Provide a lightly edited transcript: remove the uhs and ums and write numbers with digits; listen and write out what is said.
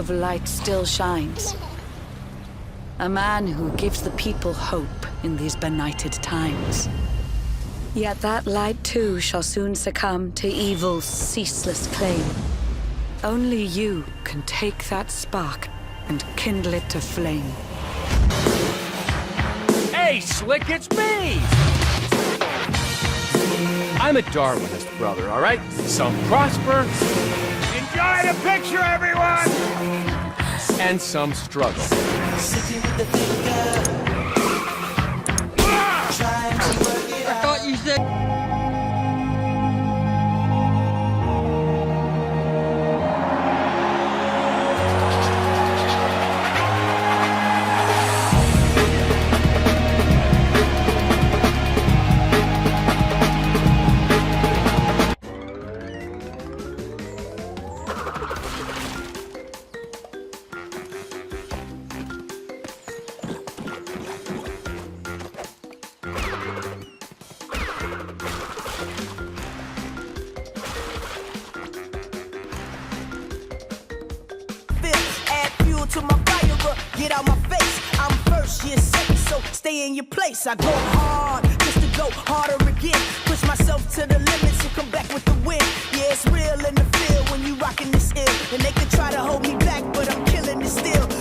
of light still shines. A man who gives the people hope in these benighted times. Yet that light too shall soon succumb to evil's ceaseless claim. Only you can take that spark and kindle it to flame. Hey, Slick, it's me! I'm a Darwinist, brother, all right? Some prosper. Enjoy the picture, everyone! And some struggle. I thought you said... To my fire, get out my face. I'm first, year second, so stay in your place. I go hard, just to go harder again. Push myself to the limits and come back with the win. Yeah, it's real in the field when you rockin' this ill. And they can try to hold me back, but I'm killing it still.